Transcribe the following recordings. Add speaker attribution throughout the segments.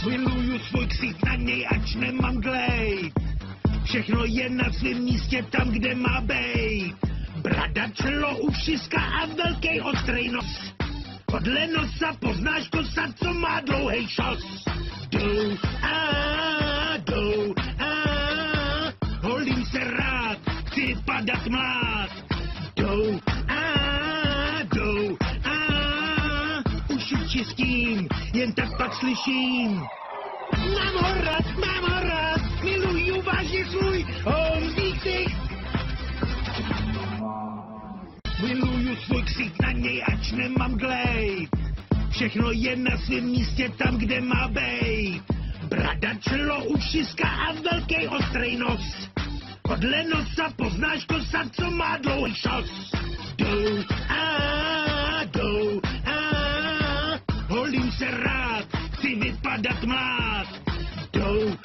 Speaker 1: Miluju svůj ksít, na něj ač nemám glejt. Všechno je na svém místě tam, kde má bejt. Brada, čelo, ušiska a velký ostrej nos. Podle nosa poznáš kosa, co má dlouhej šos. Jdou holím se rád, chci vypadat mlád. Jdou uši čistím, jen tak pak slyším. Mám ho rád, miluju vážně svůj honzík. Miluju svůj ksít, na něj ač nemám glejt. Všechno je na svém místě tam, kde má bejt. Brada, čelo, ušiska a velký ostrej nos. Podle nosa poznáš kosa, co má dlouhý šos. Jdou holím se rád, chci vypadat mlád. Jdou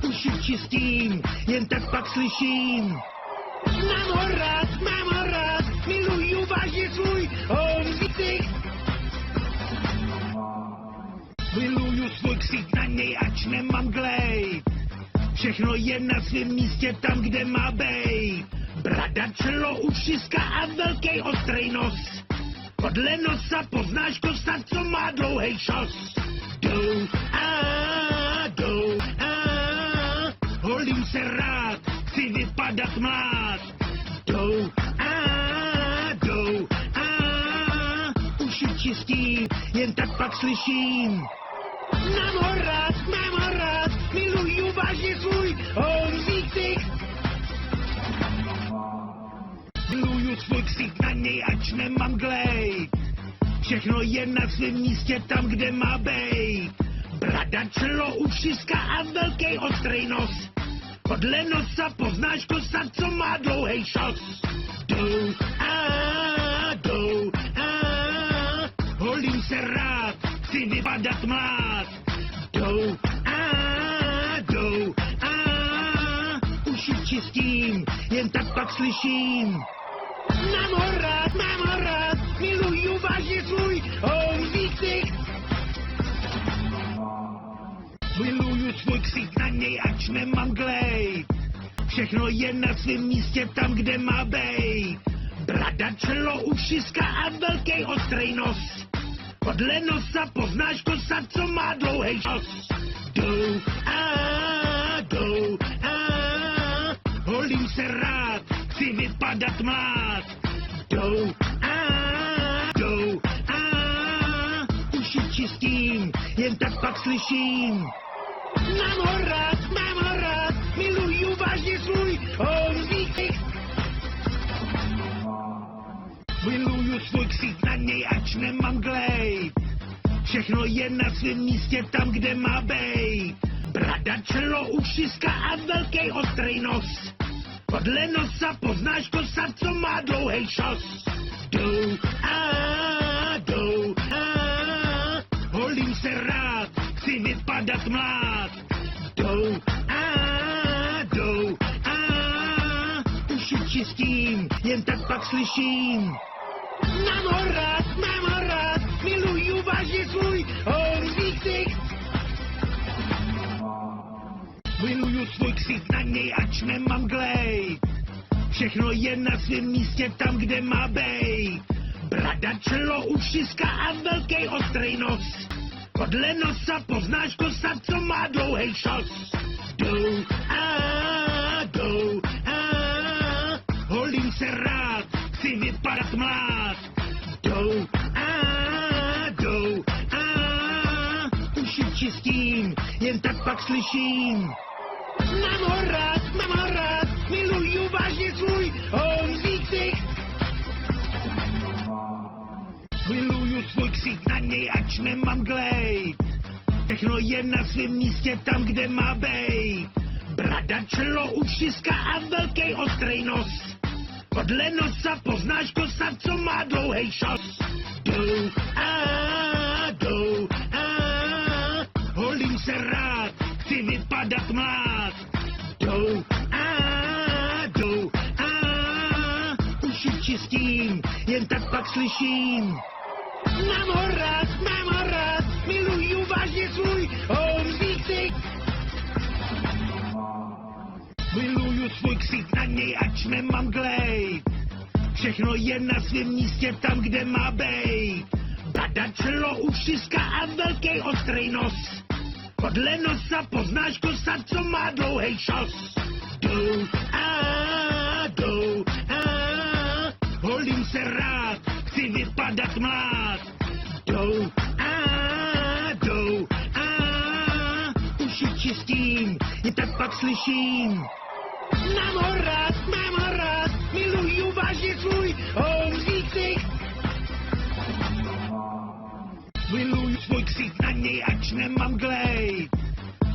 Speaker 1: uši čistím, jen tak pak slyším. Mám ho rád, miluju vážně svůj honzík. Miluju svůj ksít, na něj ač nemám glejt. Všechno je na svém místě tam, kde má bejt. Brada, čelo, ušiska a velký ostrej nos. Podle nosa poznáš kosa, co má dlouhej šos. Jdou holím se rád, chci vypadat mlád. Jdou uši čistím, jen tak pak slyším. Mám ho rád, miluju vážně svůj honzík. Miluju svůj ksít, na něj ač nemám glejt. Všechno je na svém místě tam, kde má bejt. Brada, čelo, ušiska a velký ostrej nos. Podle nosa poznáš kosa, co má dlouhej šos. Jdou holím se rád, chci vypadat mlád. Jdou uši čistím, jen tak pak slyším. Mám ho rád, miluju vážně svůj honzík. Miluju svůj ksít, na něj ač nemám glejt. Všechno je na svém místě tam, kde má bejt. Brada, čelo, ušiska a velký ostrej nos. Podle nosa poznáš kosa, co má dlouhej šos. Jdou holím se rád, chci vypadat mlád. Jdou uši čistím, jen tak pak slyším. Mám ho rád, miluju vážně svůj honzík. Miluju svůj ksít, na něj ač nemám glejt. Všechno je na svém místě tam, kde má bejt. Brada, čelo, ušiska a velký ostrej nos. Podle nosa poznáš kosa, co má dlouhej šos. Jdou holím se rád, chci vypadat mlád. Jdou uši čistím, jen tak pak slyším. Mám ho rád, miluju vážně svůj honzík. Miluju svůj ksít, na něj ač nemám glejt. Všechno je na svém místě tam, kde má bejt. Brada, čelo, ušiska a velký ostrej nos. Podle nosa poznáš kosa, co má dlouhej šos. Jdou holím se rád, chci vypadat mlád. Jdou uši čistím, jen tak pak slyším. Mám ho rád, miluju vážně svůj honzík. Miluju svůj ksít, na něj ač nemám glejt. Všechno je na svém místě tam, kde má bejt. Brada, čelo, ušiska a velký ostrej nos. Podle nosa poznáš kosa, co má dlouhej šos. Jdou holím se rád, chci vypadat mlád. Jdou uši čistím, jen tak pak slyším. Mám ho rád, Všechno je na svém místě tam, kde má bejt. Brada, čelo, ušiska a velký ostrej nos. Podle nosa poznáš kosa, co má dlouhej šos. Jdou holím se rád, chci vypadat mlád. Jdou uši čistím, je tak pak slyším. Mám ho rád, miluju vážně svůj houzí ksicht. Miluju svůj ksicht, na něj ač nemám glejt.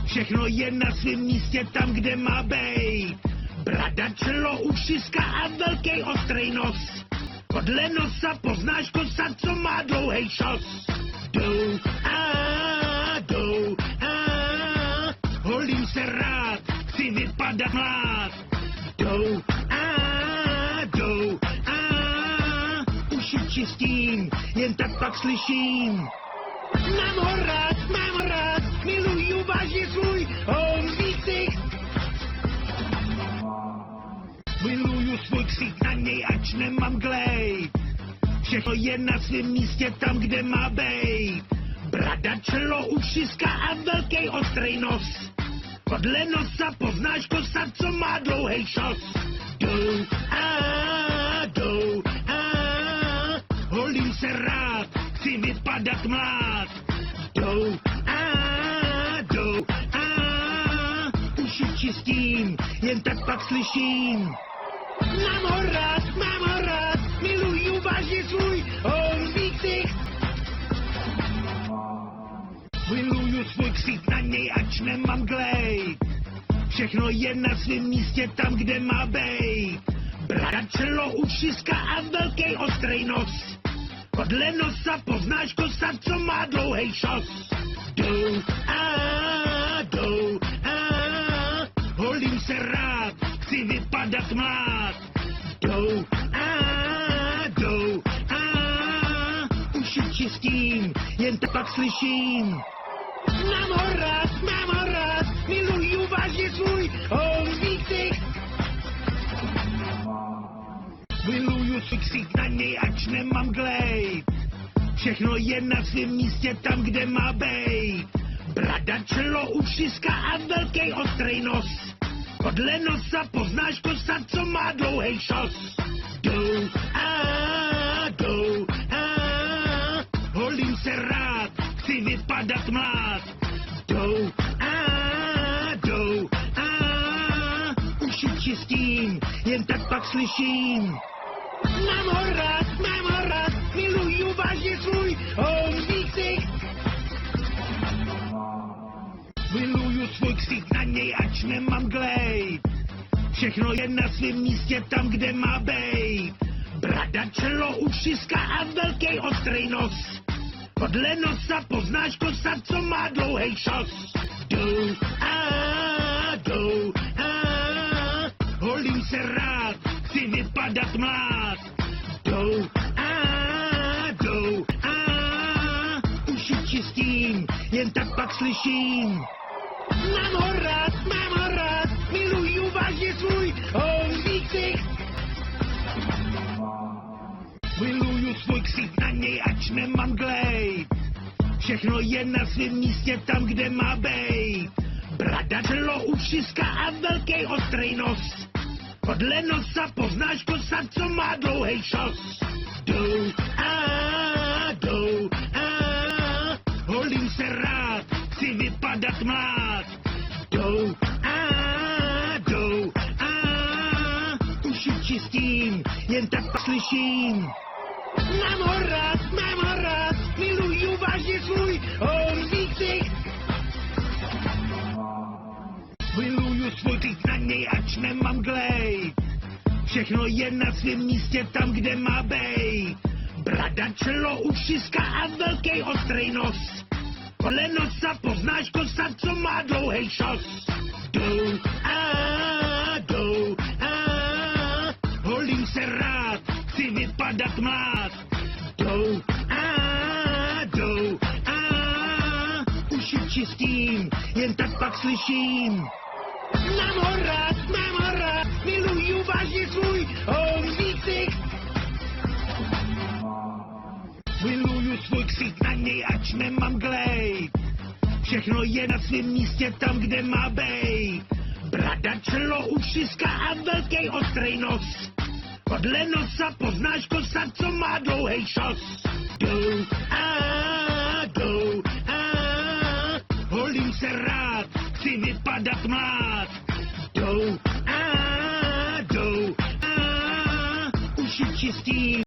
Speaker 1: Všechno je na svém místě tam, kde má bejt. Brada, čelo, ušiska a velký ostrej nos. Podle nosa poznáš kosa, co má dlouhej šos. Jdou holím se rád, chci vypadat mlád. Jdou uši čistím, jen tak pak slyším. Mám ho rád, miluju vážně svůj houzí ksicht. Miluju svůj ksicht, na něj ač nemám glejt. Všechno je na svém místě tam, kde má bejt. Brada, čelo, ušiska a velký ostrej nos. Podle nosa poznáš kosa, co má dlouhej šos. Jdou holím se rád, chci vypadat mlád. Jdou uši čistím, jen tak pak slyším. Mám ho rád, miluju vážně svůj houzí ksicht. Miluju svůj ksicht, na něj ač nemám glejt. Všechno je na svém místě tam, kde má bejt. Brada, čelo, ušiska a velký ostrej nos. Podle nosa poznáš kosa, co má dlouhej šos. Jdou holím se rád, chci vypadat mlád. Jdou uši čistím, jen tak pak slyším. Mám ho rád, miluju vážně svůj houzí ksicht. Miluju svůj ksicht, na něj ač nemám glejt. Všechno je na svém místě tam, kde má bejt. Brada, čelo, ušiska a velký ostrej nos. Podle nosa poznáš kosa, co má dlouhej šos. Jdou holím se rád, chci vypadat mlád. Jdou uši čistím, jen tak pak slyším. Mám ho rád, miluju vážně svůj houzí ksicht. Miluju svůj ksicht, na něj ač nemám glejt. Všechno je na svém místě tam, kde má bejt. Brada, čelo, ušiska a velký ostrej nos. Podle nosa poznáš kosa, co má dlouhej šos. Jdou holím se rád, chci vypadat mlád. Jdou uši čistím, jen tak pak slyším. Mám ho rád, miluju vážně svůj houzí ksicht. Miluju svůj ksicht, na něj ač nemám glejt. Všechno je na svém místě tam, kde má bejt. Brada, čelo, ušiska a velký ostrej nos. Podle nosa poznáš kosa, co má dlouhej šos. Jdou holím se rád, chci vypadat mlád. Jdou uši čistím, jen tak pak slyším. Mám ho rád, miluju vážně svůj houzí ksicht. Miluju svůj ksicht, na něj ač nemám glejt. Všechno je na svém místě tam, kde má bejt. Brada, čelo, ušiska a velký ostrej nos. Podle nosa poznáš kosa, co má dlouhej šos. Jdou holím se rád, chci vypadat mlád. Jdou uši čistím, jen tak pak slyším. Mám ho rád, miluju vážně svůj houzí ksicht. svůj ksít na něj, ač nemám glejt. Všechno je na svém místě tam, kde má bejt. Brada, čelo, ušiska a velký ostrej nos. Podle nosa poznáš kosa, co má dlouhej šos. Holím se rád, chci vypadat mlád. Uši čistý,